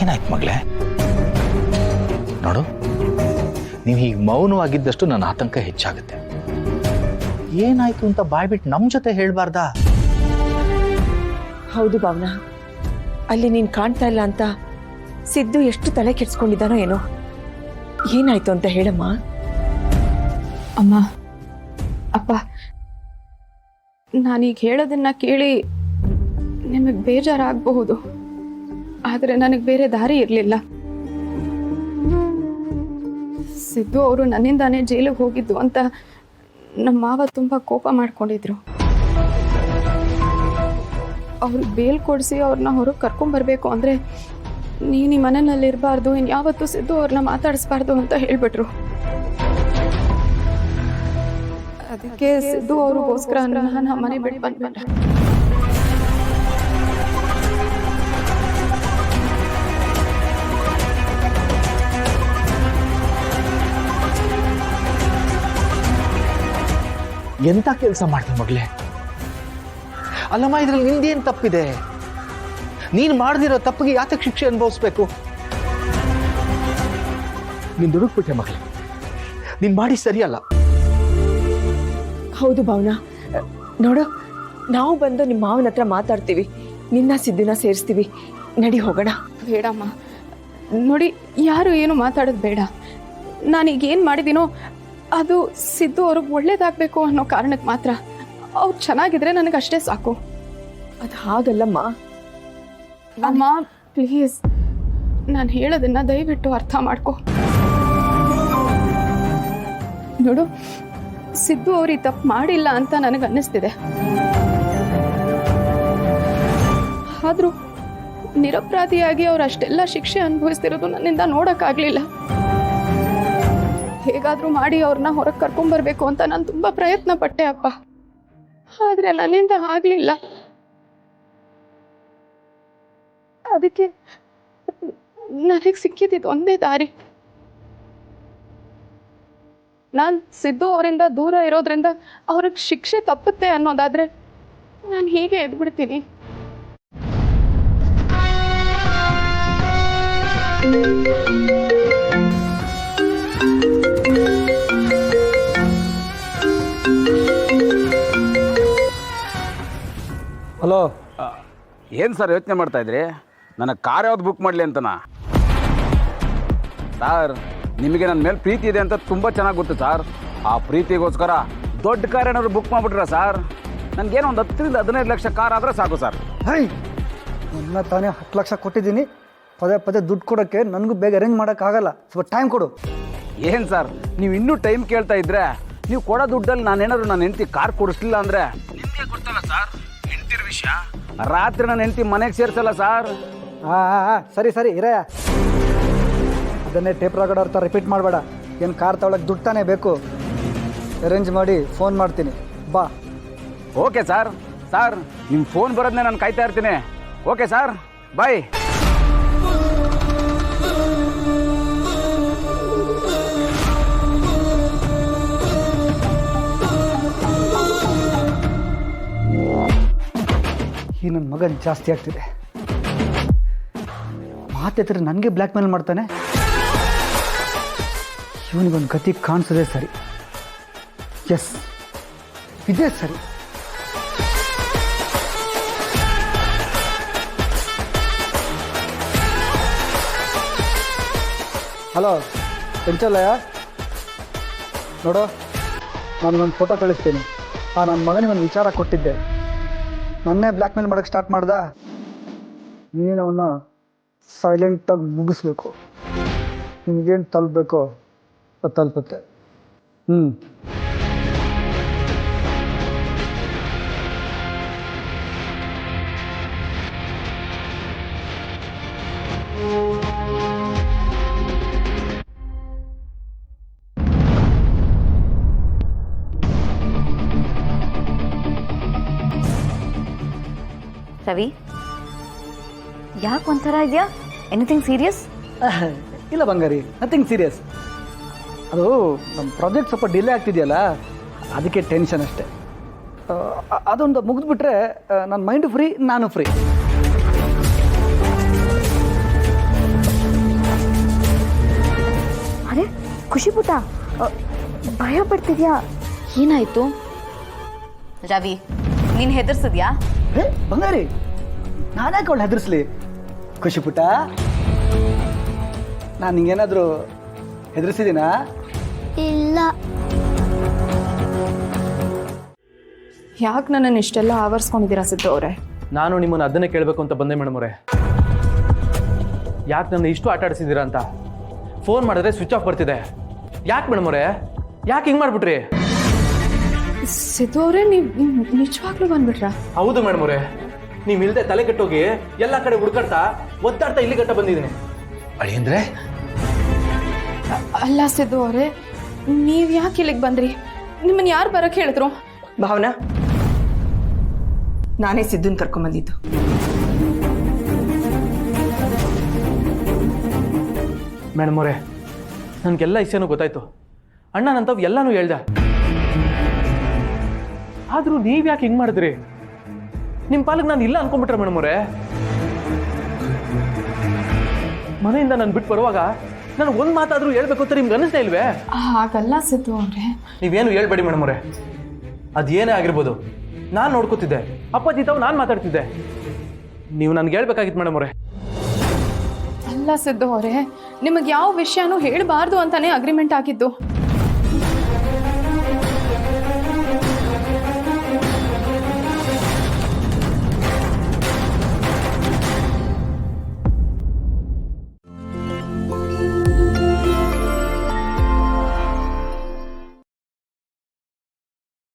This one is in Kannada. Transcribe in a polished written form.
ಏನಾಯ್ತು ಮಗಳೇ? ನೋಡು, ನೀವು ಹೀಗೆ ಮೌನವಾಗಿದ್ದಷ್ಟು ನನ್ನ ಆತಂಕ ಹೆಚ್ಚಾಗುತ್ತೆ. ಏನಾಯ್ತು ಅಂತ ಬಾಯ್ಬಿಟ್ಟು ನಮ್ಮ ಜೊತೆ ಹೇಳ್ಬಾರ್ದಾ? ಹೌದು ಭಾವನಾ, ಅಲ್ಲಿ ನೀನ್ ಕಾಣ್ತಾ ಇಲ್ಲ ಅಂತ ಸಿದ್ದು ಎಷ್ಟು ತಲೆ ಕೆಡ್ಸ್ಕೊಂಡಿದ್ದಾನೋ ಏನೋ. ಏನಾಯ್ತು ಅಂತ ಹೇಳಮ್ಮ. ಅಮ್ಮ, ಅಪ್ಪ, ನಾನೀಗ ಹೇಳೋದನ್ನ ಕೇಳಿ ನಿಮಗೆ ಬೇಜಾರಾಗಬಹುದು, ಆದರೆ ನನಗೆ ಬೇರೆ ದಾರಿ ಇರಲಿಲ್ಲ. ಸಿದ್ದು ಅವರು ನನ್ನಿಂದಾನೇ ಜೈಲಿಗೆ ಹೋಗಿದ್ದು ಅಂತ ನಮ್ಮ ಮಾವ ತುಂಬ ಕೋಪ ಮಾಡ್ಕೊಂಡಿದ್ರು. ಅವ್ರಿಗೆ ಬೇಲ್ ಕೊಡಿಸಿ ಅವ್ರನ್ನ ಹೊರಗೆ ಕರ್ಕೊಂಬರ್ಬೇಕು ಅಂದರೆ ನೀನು ಈ ಮನೆಯಲ್ಲಿ ಇರಬಾರ್ದು, ಇನ್ಯಾವತ್ತೂ ಸಿದ್ದು ಅವ್ರನ್ನ ಮಾತಾಡಿಸ್ಬಾರ್ದು ಅಂತ ಹೇಳಿಬಿಟ್ರು. ಅದಕ್ಕೆ ಸಿದ್ದು ಅವ್ರಿಗೋಸ್ಕರ ನಾನು ಮನೆ ಬಿಟ್ಟು ಬಂದ್ಬಿಟ್ಟೆ. ಎಂತ ಕೆಲಸ ಮಾಡ್ತೀನಿ ಮಗಳೇ? ಅಲ್ಲಮ್ಮ, ಇದ್ರಲ್ಲಿ ನಿಂದೇನು ತಪ್ಪಿದೆ? ನೀನು ಮಾಡದಿರೋ ತಪ್ಪಿಗೆ ಯಾತಕ್ಕೆ ಶಿಕ್ಷೆ ಅನುಭವಿಸ್ಬೇಕು? ನೀನು ದುಡುಕ್ಬಿಟ್ಟೆ ಮಗಳೇ, ನೀನು ಮಾಡಿ ಸರಿಯಲ್ಲ. ಹೌದು ಭಾವನಾ, ನೋಡು, ನಾವು ಬಂದು ನಿಮ್ಮ ಮಾವನ ಹತ್ರ ಮಾತಾಡ್ತೀವಿ, ನಿನ್ನ ಸಿದ್ದುನ ಸೇರಿಸ್ತೀವಿ. ನಡಿ ಹೋಗೋಣ. ಬೇಡಮ್ಮ, ನೋಡಿ, ಯಾರು ಏನು ಮಾತಾಡೋದು ಬೇಡ. ನಾನೀಗ ಏನು ಮಾಡಿದ್ದೀನೋ ಅದು ಸಿದ್ದು ಅವ್ರಿಗೆ ಒಳ್ಳೇದಾಗಬೇಕು ಅನ್ನೋ ಕಾರಣಕ್ಕೆ ಮಾತ್ರ. ಅವ್ರು ಚೆನ್ನಾಗಿದ್ರೆ ನನಗೆ ಅಷ್ಟೇ ಸಾಕು. ಅದು ಹಾಗಲ್ಲಮ್ಮ. ಅಮ್ಮ, ಪ್ಲೀಸ್, ನಾನು ಹೇಳೋದನ್ನ ದಯವಿಟ್ಟು ಅರ್ಥ ಮಾಡ್ಕೊ. ನೋಡು, ಸಿದ್ದು ಅವ್ರಿಗೆ ತಪ್ಪು ಮಾಡಿಲ್ಲ ಅಂತ ನನಗೆ ಅನ್ನಿಸ್ತಿದೆ. ಆದರೂ ನಿರಪರಾಧಿಯಾಗಿ ಅವ್ರು ಅಷ್ಟೆಲ್ಲ ಶಿಕ್ಷೆ ಅನುಭವಿಸ್ತಿರೋದು ನನ್ನಿಂದ ನೋಡೋಕ್ಕಾಗಲಿಲ್ಲ. ಹೇಗಾದರೂ ಮಾಡಿ ಅವ್ರನ್ನ ಹೊರಗೆ ಕರ್ಕೊಂಬರ್ಬೇಕು ಅಂತ ನಾನು ತುಂಬ ಪ್ರಯತ್ನ ಪಟ್ಟೆ ಅಪ್ಪ, ಆದರೆ ನನ್ನಿಂದ ಆಗಲಿಲ್ಲ. ಅದಕ್ಕೆ ನನಗೆ ಸಿಕ್ಕಿದ್ದು ಒಂದೇ ದಾರಿ. ನಾನು ಸಿದ್ದು ಅವರಿಂದ ದೂರ ಇರೋದ್ರಿಂದ ಅವ್ರಿಗೆ ಶಿಕ್ಷೆ ತಪ್ಪುತ್ತೆ ಅನ್ನೋದಾದ್ರೆ ನಾನು ಹೀಗೆ ಎದ್ಬಿಡ್ತೀನಿ. ಹಲೋ, ಏನು ಸರ್ ಯೋಚನೆ ಮಾಡ್ತಾ ಇದ್ರಿ? ನನಗೆ ಕಾರ್ ಯಾವ್ದು ಬುಕ್ ಮಾಡಲಿ ಅಂತನಾ? ಸರ್, ನಿಮಗೆ ನನ್ನ ಮೇಲೆ ಪ್ರೀತಿ ಇದೆ ಅಂತ ತುಂಬ ಚೆನ್ನಾಗಿ ಗೊತ್ತು ಸರ್. ಆ ಪ್ರೀತಿಗೋಸ್ಕರ ದೊಡ್ಡ ಕಾರ್ ಏನಾದ್ರು ಬುಕ್ ಮಾಡಿಬಿಟ್ರಾ ಸರ್? ನನಗೇನೋ ಒಂದು 10 ರಿಂದ 15 ಲಕ್ಷ ಕಾರ್ ಆದರೆ ಸಾಕು ಸರ್. ಹೈ, ನನ್ನ ತಾನೇ 10 ಲಕ್ಷ ಕೊಟ್ಟಿದ್ದೀನಿ. ಪದೇ ಪದೇ ದುಡ್ಡು ಕೊಡೋಕ್ಕೆ ನನಗೂ ಬೇಗ ಅರೇಂಜ್ ಮಾಡೋಕ್ಕಾಗಲ್ಲ. ಸ್ವಲ್ಪ ಟೈಮ್ ಕೊಡು. ಏನು ಸರ್, ನೀವು ಇನ್ನೂ ಟೈಮ್ ಕೇಳ್ತಾ ಇದ್ರೆ, ನೀವು ಕೊಡೋ ದುಡ್ಡಲ್ಲಿ ನಾನೇನಾದ್ರು ನನ್ನ ಹೆಂಡತಿ ಕಾರ್ ಕೊಡಿಸ್ಲಿಲ್ಲ ಅಂದರೆ ನಿಮಗೆ ಗೊತ್ತಲ್ಲ ಸರ್, ಹೆಂಡತಿರ ವಿಷಯ. ರಾತ್ರಿ ನನ್ನ ಹೆಂಡತಿ ಮನೆಗೆ ಸೇರಿಸಲ್ಲ ಸರ್. ಸರಿ ಸರಿ ಇರಯ್ಯ, ಅದನ್ನೇ ಟೇಪ್ ರೆಕಾರ್ಡರ್ ಥರ ರಿಪೀಟ್ ಮಾಡಬೇಡ. ಏನು ಕಾರ್ ತಗೊಳಕ್ಕೆ ದುಡ್ಡು ತಾನೇ ಬೇಕು. ಅರೇಂಜ್ ಮಾಡಿ ಫೋನ್ ಮಾಡ್ತೀನಿ, ಬಾ. Okay sir. ಸರ್, ನಿಮ್ಮ ಫೋನ್ ಬರೋದನ್ನೇ ನಾನು ಕಾಯ್ತಾ ಇರ್ತೀನಿ. ಓಕೆ ಸರ್, ಬಾಯ್. ಈ ನನ್ನ ಮಗನ ಜಾಸ್ತಿ ಆಗ್ತಿದೆ. ಮಾತೆತ್ತಿದ್ರೆ ನನಗೆ ಬ್ಲ್ಯಾಕ್ ಮೇಲ್ ಮಾಡ್ತಾನೆ. ಇವನಿಗೊಂದು ಗತಿ ಕಾಣಿಸೋದೇ ಸರಿ. ಎಸ್, ಇದೇ ಸರಿ. ಹಲೋ ಪಂಚಲಯ್ಯ, ನೋಡು, ನಾನು ಫೋಟೋ ಕಳಿಸ್ತೀನಿ. ನನ್ನ ಮಗನಿಗೆ ಒಂದು ವಿಚಾರ ಕೊಟ್ಟಿದ್ದೆ, ನನ್ನೇ ಬ್ಲ್ಯಾಕ್ ಮೇಲ್ ಮಾಡೋಕ್ಕೆ ಸ್ಟಾರ್ಟ್ ಮಾಡ್ದ. ನೀನು ಅವನ್ನ ಸೈಲೆಂಟಾಗಿ ಮುಗಿಸ್ಬೇಕು. ನಿಮಗೇನು ತಲುಪಬೇಕೋ ಅದು ತಲುಪುತ್ತೆ. ರವಿ, ಯಾಕೆ ಒಂಥರ ಇದೆಯಾ? Anything serious? ಇಲ್ಲ ಬಂಗಾರಿ, ನಥಿಂಗ್ ಸೀರಿಯಸ್. ಅದು ನಮ್ಮ ಪ್ರಾಜೆಕ್ಟ್ ಸ್ವಲ್ಪ ಡಿಲೇ ಆಗ್ತಿದೆಯಲ್ಲ, ಅದಕ್ಕೆ ಟೆನ್ಷನ್ ಅಷ್ಟೇ. ಅದೊಂದು ಮುಗಿದ್ಬಿಟ್ರೆ ನನ್ನ ಮೈಂಡು ಫ್ರೀ, ನಾನು ಫ್ರೀ. ಖುಷಿ ಪುಟ್ಟ, ಭಯ ಪಡ್ತಿದ್ಯಾ? ಏನಾಯ್ತು? ರವಿ, ನೀನ್ ಹೆದರ್ಸಿದ್ಯಾ? ಹೇ ಬಂಗಾರಿ, ನಾನ್ಯಾಕೆ ಅವಳು ಹೆದರ್ಸ್ಲಿ? ಖುಷಿ ಪುಟ್ಟ, ನಾನು ನಿಂಗೇನಾದರೂ ಹೆದರ್ಸಿದ್ದೀನಾ? ಇಲ್ಲ. ಯಾಕೆ ನನ್ನನ್ನು ಇಷ್ಟೆಲ್ಲ ಆವರಿಸ್ಕೊಂಡಿದ್ದೀರಾ ಸಿದ್ದು ಅವರೇ? ನಾನು ನಿಮ್ಮನ್ನು ಅದನ್ನೇ ಕೇಳಬೇಕು ಅಂತ ಬಂದೆ ಮೇಡಮ್ ಅವರೇ. ಯಾಕೆ ನನ್ನ ಇಷ್ಟು ಆಟ ಆಡಿಸಿದ್ದೀರಾ ಅಂತ. ಫೋನ್ ಮಾಡಿದ್ರೆ ಸ್ವಿಚ್ ಆಫ್ ಬರ್ತಿದೆ. ಯಾಕೆ ಮೇಡಮ್ ಅವರೇ, ಯಾಕೆ ಹಿಂಗೆ ಮಾಡ್ಬಿಟ್ರಿ? ಸಿದ್ದು ಅವರೇ, ನೀವು ನಿಜವಾಗ್ಲೂ ಬಂದ್ಬಿಟ್ರಾ? ಹೌದು ಮೇಡಮ್ ಅವರೇ, ನೀವು ಇಲ್ಲದೆ ತಲೆ ಕೆಟ್ಟೋಗಿ ಎಲ್ಲ ಕಡೆ ಹುಡುಕಾಡ್ತಾ ಒದ್ದಾಡ್ತಾ ಇಲ್ಲಿ ಗಂಟ ಬಂದಿದ್ದೀನಿ. ಅಳಿಯಂದ್ರೆ ಅಲ್ಲ ಸಿದ್ದು ಅವರೇ, ನೀವು ಯಾಕೆ ಇಲ್ಲಿಗೆ ಬಂದ್ರಿ? ನಿಮ್ಮನ್ನ ಯಾರು ಬರಕ್ಕೆ ಹೇಳಿದ್ರು? ಭಾವನಾ, ನಾನೇ ಸಿದ್ದುನ್ ಕರ್ಕೊಂಬಂದಿದ್ದು. ಮೇಡಮ್ ಅವರೇ, ನನಗೆಲ್ಲ ವಿಷಯನೂ ಗೊತ್ತಾಯ್ತು. ಅಣ್ಣ ನಂತವ್ ಎಲ್ಲನೂ ಹೇಳ್ದ. ಆದರೂ ನೀವು ಯಾಕೆ ಹಿಂಗೆ ಮಾಡಿದ್ರಿ? ನಿಮ್ಮ ಪಾಲಿಗೆ ನಾನು ಇಲ್ಲ ಅನ್ಕೊಂಡ್ಬಿಟ್ರೆ ಮೇಡಮ್ ಅವರೇ. ಮನೆಯಿಂದ ನಾನು ಬಿಟ್ಟು ಬರುವಾಗ ನನಗೆ ಒಂದು ಮಾತಾದರೂ ಹೇಳ್ಬೇಕು ಅಂತ ನಿಮ್ಗೆ ಅನಿಸ್ತಾ ಇಲ್ವೇ? ಹಾಗಲ್ಲ ಸಿದ್ದು ಅವರೇ. ನೀವೇನು ಹೇಳ್ಬೇಡಿ ಮೇಡಮ್ ಅವರೇ. ಅದೇನೇ ಆಗಿರ್ಬೋದು, ನಾನು ನೋಡ್ಕೋತಿದ್ದೆ. ಅಪ್ಪಾಜಿ ತಾವು ನಾನು ಮಾತಾಡ್ತಿದ್ದೆ. ನೀವು ನನಗೆ ಹೇಳ್ಬೇಕಾಗಿತ್ತು ಮೇಡಮ್ ಅವರೇ. ಅಲ್ಲ ಸಿದ್ದು ಅವರೇ, ನಿಮಗೆ ಯಾವ ವಿಷಯನೂ ಹೇಳಬಾರ್ದು ಅಂತಾನೆ ಅಗ್ರಿಮೆಂಟ್ ಆಗಿದ್ದು.